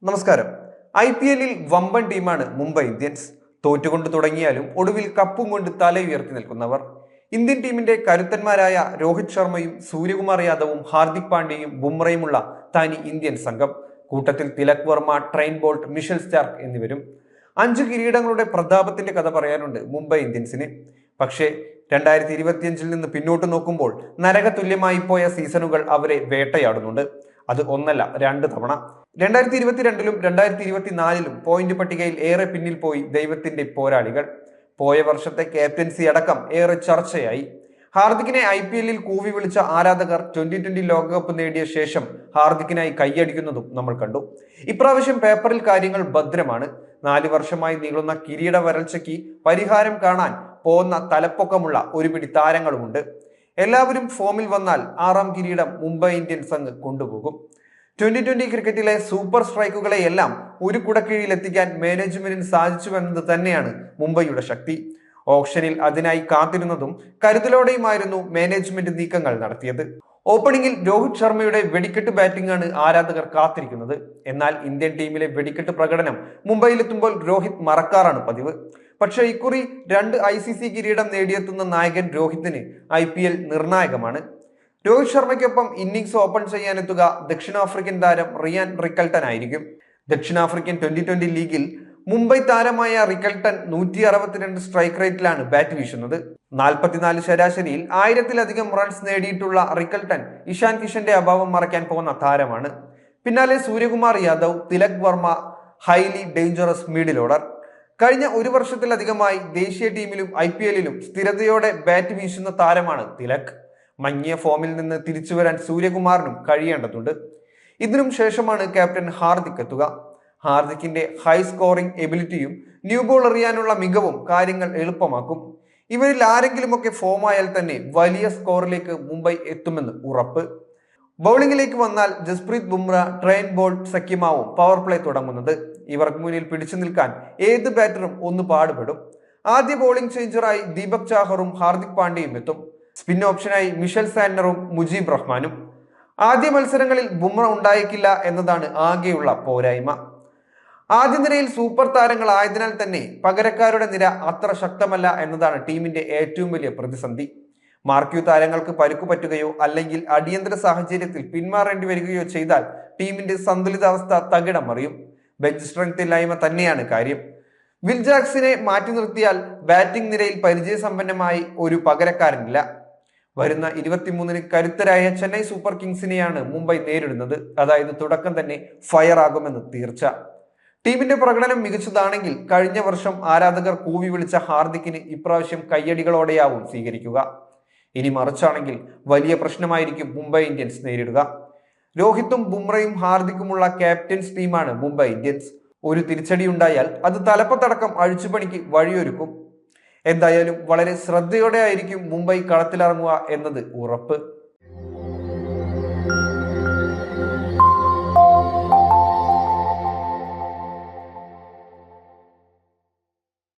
നമസ്കാരം. IPL-ൽ വമ്പൻ ടീമാണ് മുംബൈ ഇന്ത്യൻസ്. തോറ്റുകൊണ്ട് തുടങ്ങിയാലും ഒടുവിൽ കപ്പും കൊണ്ട് തല ഉയർത്തി നിൽക്കുന്നവർ. ഇന്ത്യൻ ടീമിന്റെ കരുത്തന്മാരായ രോഹിത് ശർമ്മയും സൂര്യകുമാർ യാദവും ഹാർദിക് പാണ്ഡ്യയും ബുംറയുമുള്ള തനി ഇന്ത്യൻ സംഘം. കൂട്ടത്തിൽ Tilak Varma, Trent Boult, Mitchell Starc എന്നിവരും. 5 കിരീടങ്ങളുടെ പ്രതാപത്തിന്റെ കഥ പറയാനുണ്ട് മുംബൈ ഇന്ത്യൻസിന്. പക്ഷേ 2025-ൽ നിന്ന് പിന്നോട്ട് നോക്കുമ്പോൾ നരകതുല്യമായി പോയ സീസണുകൾ അവരെ വേട്ടയാടുന്നുണ്ട്. അത് ഒന്നല്ല, 2 തവണ. 2022-ലും 2024-ലും പോയിന്റ് പട്ടികയിൽ ഏറെ പിന്നിൽ പോയി ദൈവത്തിന്റെ പോരാളികൾ. പോയ വർഷത്തെ ക്യാപ്റ്റൻസി അടക്കം ഏറെ ചർച്ചയായി. ഹാർദിക്കിനെ IPL-ൽ കൂവി വിളിച്ച ആരാധകർ 2020 ലോകകപ്പ് നേടിയ ശേഷം ഹാർദിക്കിനായി കൈയടിക്കുന്നതും നമ്മൾ കണ്ടു. ഇപ്രാവശ്യം പേപ്പറിൽ കാര്യങ്ങൾ ഭദ്രമാണ്. 4 വർഷമായി നീളുന്ന കിരീട വരൾച്ചയ്ക്ക് പരിഹാരം കാണാൻ പോകുന്ന തലപ്പൊക്കമുള്ള ഒരു പിടി താരങ്ങളുമുണ്ട്. എല്ലാവരും ഫോമിൽ വന്നാൽ 6ാം കിരീടം മുംബൈ ഇന്ത്യൻസ് അങ്ങ് കൊണ്ടുപോകും. 2020 ക്രിക്കറ്റിലെ സൂപ്പർ സ്ട്രൈക്കുകളെയെല്ലാം ഒരു കുടക്കീഴിൽ എത്തിക്കാൻ മാനേജ്മെന്റിന് സാധിച്ചുവെന്നത് തന്നെയാണ് മുംബൈയുടെ ശക്തി. ഓപ്ഷനിൽ അതിനായി കാത്തിരുന്നതും കരുതലോടെയുമായിരുന്നു മാനേജ്മെന്റ് നീക്കങ്ങൾ നടത്തിയത്. ഓപ്പണിംഗിൽ രോഹിത് ശർമ്മയുടെ വെടിക്കെട്ട് ബാറ്റിംഗ് ആണ് ആരാധകർ കാത്തിരിക്കുന്നത്. എന്നാൽ ഇന്ത്യൻ ടീമിലെ വെടിക്കെട്ട് പ്രകടനം മുംബൈയിലെത്തുമ്പോൾ രോഹിത് മറക്കാറാണ് പതിവ്. പക്ഷേ ഇക്കുറി 2 ICC കിരീടം നേടിയെത്തുന്ന നായകൻ രോഹിത്തിന് IPL നിർണായകമാണ്. രോഹിത് ശർമ്മയ്ക്കൊപ്പം ഇന്നിംഗ്സ് ഓപ്പൺ ചെയ്യാനെത്തുക ദക്ഷിണാഫ്രിക്കൻ താരം റിയാൻ റിക്കൽട്ടൺ ആയിരിക്കും. ദക്ഷിണാഫ്രിക്കൻ 2020 ലീഗിൽ മുംബൈ താരമായ റിക്കൽട്ടൺ 162 സ്ട്രൈക്ക് റേറ്റിലാണ് ബാറ്റ് വീശുന്നത്. 44 ശരാശരിയിൽ 1000-ലധികം റൺസ് നേടിയിട്ടുള്ള റിക്കൽട്ടൺ ഇഷാൻ കിഷന്റെ അഭാവം മറയ്ക്കാൻ പോകുന്ന താരമാണ്. പിന്നാലെ Suryakumar Yadav, Tilak Varma, highly dangerous middle order. കഴിഞ്ഞ 1 വർഷത്തിലധികമായി ദേശീയ ടീമിലും IPL-ലും സ്ഥിരതയോടെ ബാറ്റ് വീശുന്ന താരമാണ് തിലക്. മങ്ങിയ ഫോമിൽ നിന്ന് തിരിച്ചു വരാൻ സൂര്യകുമാറിനും കഴിയേണ്ടതുണ്ട്. ഇതിനും ശേഷമാണ് ക്യാപ്റ്റൻ ഹാർദിക് എത്തുക. ഹാർദിക്കിന്റെ ഹൈ സ്കോറിംഗ് എബിലിറ്റിയും ന്യൂ ബോൾ എറിയാനുള്ള മികവും കാര്യങ്ങൾ എളുപ്പമാക്കും. ഇവരിൽ ആരെങ്കിലുമൊക്കെ ഫോമായാൽ തന്നെ വലിയ സ്കോറിലേക്ക് മുംബൈ എത്തുമെന്ന് ഉറപ്പ്. ബൗളിംഗിലേക്ക് വന്നാൽ ജസ്പ്രീത് ബുംറ, ട്രെയിൻ ബോൾട്ട് സഖ്യമാവും പവർ പ്ലേ തുടങ്ങുന്നത്. ഇവർക്ക് മുന്നിൽ പിടിച്ചു നിൽക്കാൻ ഏത് ബാറ്ററും ഒന്ന് പാടുപെടും. ആദ്യ ബോളിംഗ് ചേഞ്ചറായി ദീപക് ചാഹറും ഹാർദിക് പാണ്ഡ്യയും എത്തും. സ്പിൻ ഓപ്ഷനായി മിഷൽ സാന്റ്നറും മുജീബ് റഹ്മാനും. ആദ്യ മത്സരങ്ങളിൽ ബുംറ ഉണ്ടായേക്കില്ല എന്നതാണ് ആകെയുള്ള പോരായ്മ. ആദ്യ നിരയിൽ സൂപ്പർ താരങ്ങൾ ആയതിനാൽ തന്നെ പകരക്കാരുടെ നിര അത്ര ശക്തമല്ല എന്നതാണ് ടീമിന്റെ ഏറ്റവും വലിയ പ്രതിസന്ധി. മാർക്യൂ താരങ്ങൾക്ക് പരുക്കു പറ്റുകയോ അല്ലെങ്കിൽ അടിയന്തര സാഹചര്യത്തിൽ പിന്മാറേണ്ടി വരികയോ ചെയ്താൽ ടീമിന്റെ സന്തുലിതാവസ്ഥ തകിടം മറിയും. ബെഞ്ച് സ്ട്രെങ്ത് ഇല്ലായ്മ തന്നെയാണ് കാര്യം. വിൽ ജാക്സിനെ മാറ്റി നിർത്തിയാൽ ബാറ്റിംഗ് നിരയിൽ പരിചയസമ്പന്നമായി ഒരു പകരക്കാരനില്ല. വരുന്ന 23-ന് കരുത്തരായ ചെന്നൈ സൂപ്പർ കിങ്സിനെയാണ് മുംബൈ നേരിടുന്നത്. അതായത് തുടക്കം തന്നെ ഫയർ ആകുമെന്ന് തീർച്ച. ടീമിന്റെ പ്രകടനം മികച്ചതാണെങ്കിൽ കഴിഞ്ഞ വർഷം ആരാധകർ കൂവി വിളിച്ച ഹാർദിക്കിന് ഇപ്രാവശ്യം കയ്യടികളോടെയാവും സ്വീകരിക്കുക. ഇനി മറിച്ചാണെങ്കിൽ വലിയ പ്രശ്നമായിരിക്കും മുംബൈ ഇന്ത്യൻസ് നേരിടുക. രോഹിത്തും ബുംറയും ഹാർദിക്കുമുള്ള ക്യാപ്റ്റൻസ് ടീമാണ് മുംബൈ ഇന്ത്യൻസ്. ഒരു തിരിച്ചടി ഉണ്ടായാൽ അത് തലപ്പത്തടക്കം അഴിച്ചുപണിക്ക് വഴിയൊരുക്കും. എന്തായാലും വളരെ ശ്രദ്ധയോടെ ആയിരിക്കും മുംബൈ കളത്തിലിറങ്ങുക എന്നത് ഉറപ്പ്.